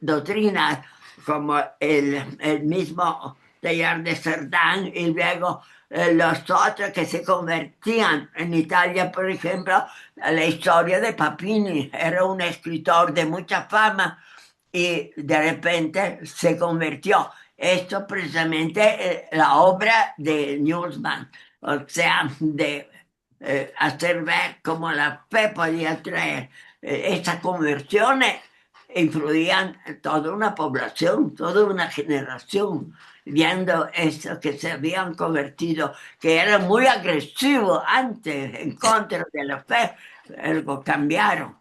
doctrinas, como el mismo Teilhard de Chardin, y luego los otros que se convertían. En Italia, por ejemplo, la historia de Papini, era un escritor de mucha fama y de repente se convirtió. Esto precisamente la obra de Newman, o sea, de hacer ver cómo la fe podía traer esas conversiones, influían toda una población, toda una generación, viendo eso que se habían convertido, que eran muy agresivos antes en contra de la fe, algo cambiaron.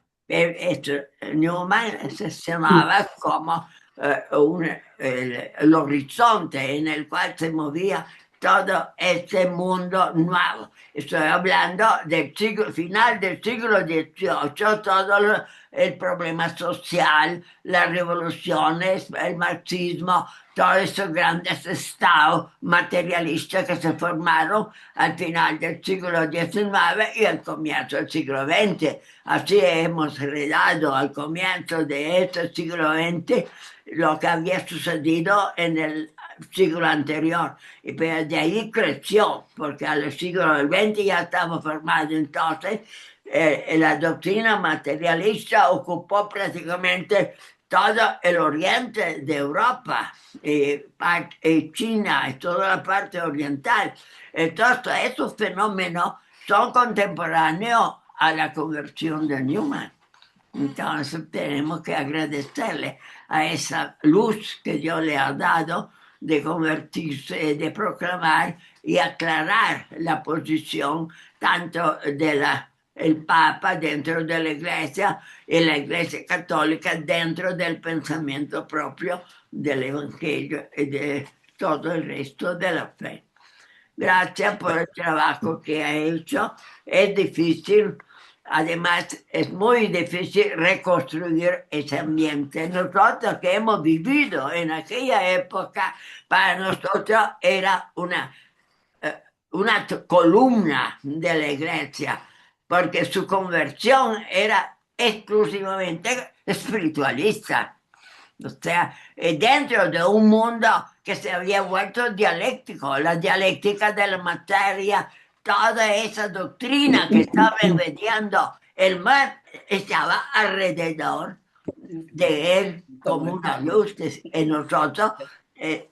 Newman se llamaba como el horizonte en el cual se movía todo ese mundo nuevo. Estoy hablando del final del siglo XVIII, todo el problema social, las revoluciones, el marxismo, todos esos grandes estados materialistas que se formaron al final del siglo XIX y al comienzo del siglo XX. Así hemos heredado al comienzo de este siglo XX lo que había sucedido en el siglo anterior. Y pues de ahí creció, porque al siglo XX ya estaba formado. Entonces, la doctrina materialista ocupó prácticamente todo el oriente de Europa, China y toda la parte oriental. Entonces, esos fenómenos son contemporáneos a la conversión de Newman. Entonces, tenemos que agradecerle a esa luz que Dios le ha dado de convertirse, de proclamar y aclarar la posición tanto del Papa dentro de la Iglesia y la Iglesia Católica dentro del pensamiento propio del Evangelio y de todo el resto de la fe. Gracias por el trabajo que ha hecho. Es difícil. Además, es muy difícil reconstruir ese ambiente. Nosotros que hemos vivido en aquella época, para nosotros era una columna de la iglesia, porque su conversión era exclusivamente espiritualista. O sea, dentro de un mundo que se había vuelto dialéctico, la dialéctica de la materia, toda esa doctrina que estaba enviando el mal estaba alrededor de él como una luz. En nosotros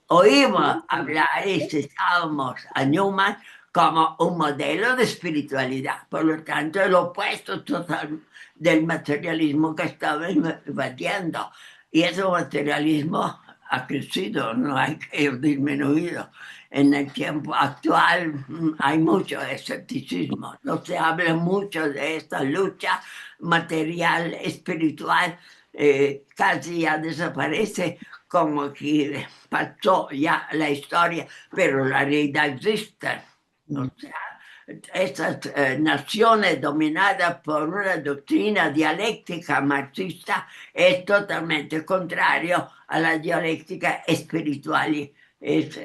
oímos hablar y citábamos a Newman como un modelo de espiritualidad. Por lo tanto, el opuesto total del materialismo que estaba invadiendo. Y ese materialismo ha crecido, no hay que ir disminuido. En el tiempo actual hay mucho escepticismo, no se habla mucho de esta lucha material, espiritual, casi ya desaparece, como que pasó ya la historia, pero la realidad existe. O sea, estas naciones dominadas por una doctrina dialéctica marxista es totalmente contrario a la dialéctica espiritual. Es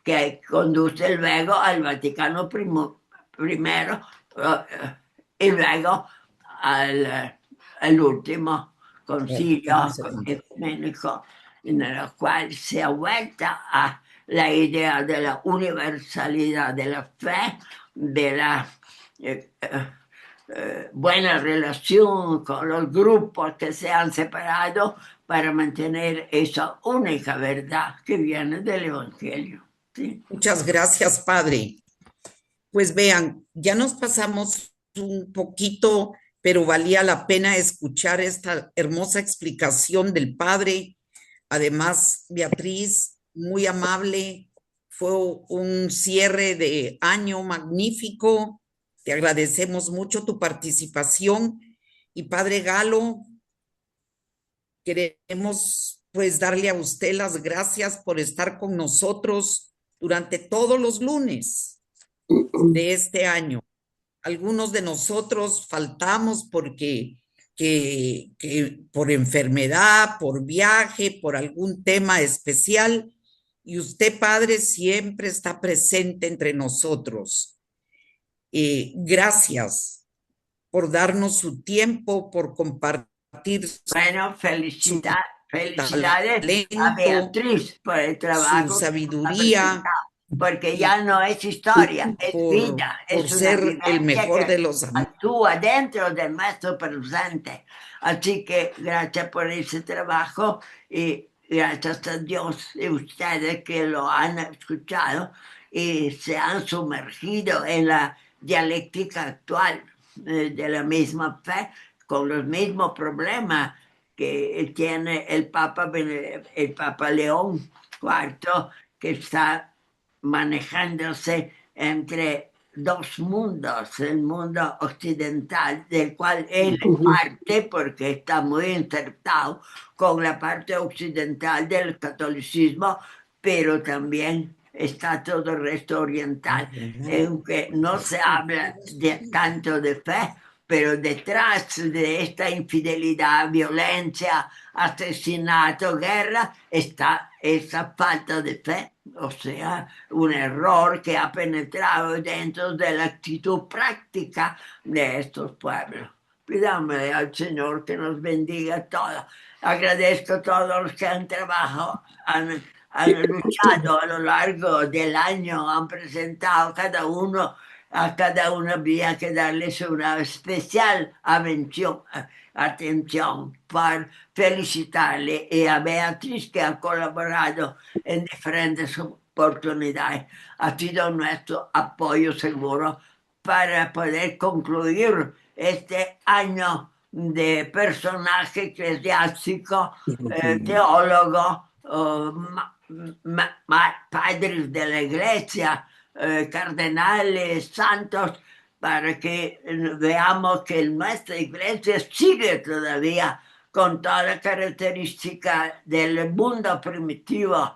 que conduce luego al Vaticano primero y luego al último concilio ecuménico, en el cual se ha vuelto a la idea de la universalidad de la fe, de la buena relación con los grupos que se han separado para mantener esa única verdad que viene del Evangelio. ¿Sí? Muchas gracias, Padre. Pues vean, ya nos pasamos un poquito, pero valía la pena escuchar esta hermosa explicación del Padre. Además, Beatriz, muy amable, fue un cierre de año magnífico. Te agradecemos mucho tu participación. Y Padre Galo, queremos pues darle a usted las gracias por estar con nosotros durante todos los lunes de este año. Algunos de nosotros faltamos porque por enfermedad, por viaje, por algún tema especial, y usted, Padre, siempre está presente entre nosotros. Gracias por darnos su tiempo, por compartir Bueno, felicidades talento, a Beatriz por el trabajo, su sabiduría, porque ya no es historia, es vida, por es una ser el vivencia mejor que de los amigos. actúa dentro de nuestro presente. Así que gracias por ese trabajo y gracias a Dios y ustedes que lo han escuchado y se han sumergido en la dialéctica actual de la misma fe, con los mismos problemas que tiene el Papa León IV, que está manejándose entre dos mundos, el mundo occidental, del cual él es parte porque está muy insertado con la parte occidental del catolicismo, pero también está todo el resto oriental, aunque no se habla tanto de fe, pero detrás de esta infidelidad, violencia, asesinato, guerra, está esa falta de fe, o sea, un error que ha penetrado dentro de la actitud práctica de estos pueblos. Pidámosle al Señor que nos bendiga a todos. Agradezco a todos los que han trabajado, han luchado a lo largo del año, han presentado a cada uno había que darles una especial atención para felicitarle y a Beatriz que ha colaborado en diferentes oportunidades. Ha sido nuestro apoyo seguro para poder concluir este año de personaje eclesiástico, teólogo, padres de la iglesia, cardenales, santos, para que veamos que nuestra iglesia sigue todavía con toda la característica del mundo primitivo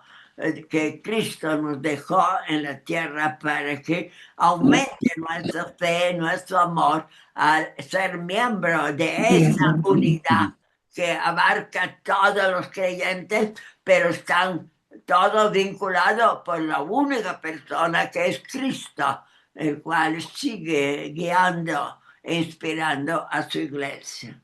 que Cristo nos dejó en la tierra para que aumente nuestra fe, nuestro amor al ser miembro de esa unidad que abarca a todos los creyentes, pero están todos vinculados por la única persona que es Cristo, el cual sigue guiando e inspirando a su iglesia.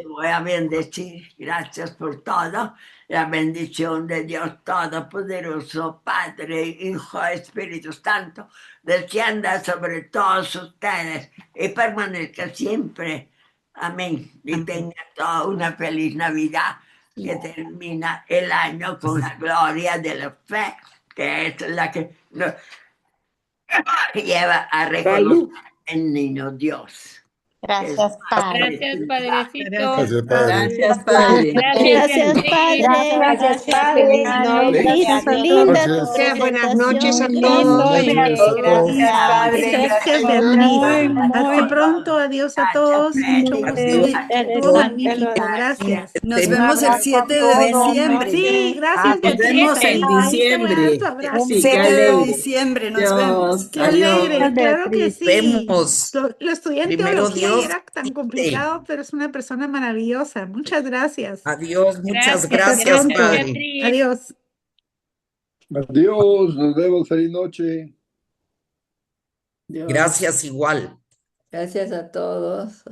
Voy a bendecir, gracias por todo, la bendición de Dios Todopoderoso, Padre, Hijo, Espíritu Santo, descienda sobre todos ustedes y permanezca siempre. Amén. Y tenga toda una feliz Navidad que termina el año con la gloria de la fe, que es la que nos lleva a reconocer el niño Dios. Gracias, Padre. Gracias, Padrecito. Gracias, Padre. Gracias, Padre. Gracias, Gracias, Beatriz. Padre. Gracias, Padre. Linda tu Gracias. Buenas noches a presentación, todos. lindo. Gracias, Padre. Gracias, Beatriz. Hasta pronto. Adiós a todos. Mucho gusto. Todo magnífico. Gracias. Nos vemos el 7 de diciembre. Sí, gracias. Nos vemos en diciembre. Sí, 7 de diciembre, nos vemos. Qué alegre, claro que sí. Vemos. Lo estudié en Primero teología y Dios. era tan complicado, pero es una persona maravillosa. Muchas gracias. Adiós, muchas Gracias, gracias, pronto. Padre. Beatriz. Adiós. Adiós, nos vemos, feliz noche. Gracias igual. Gracias a todos.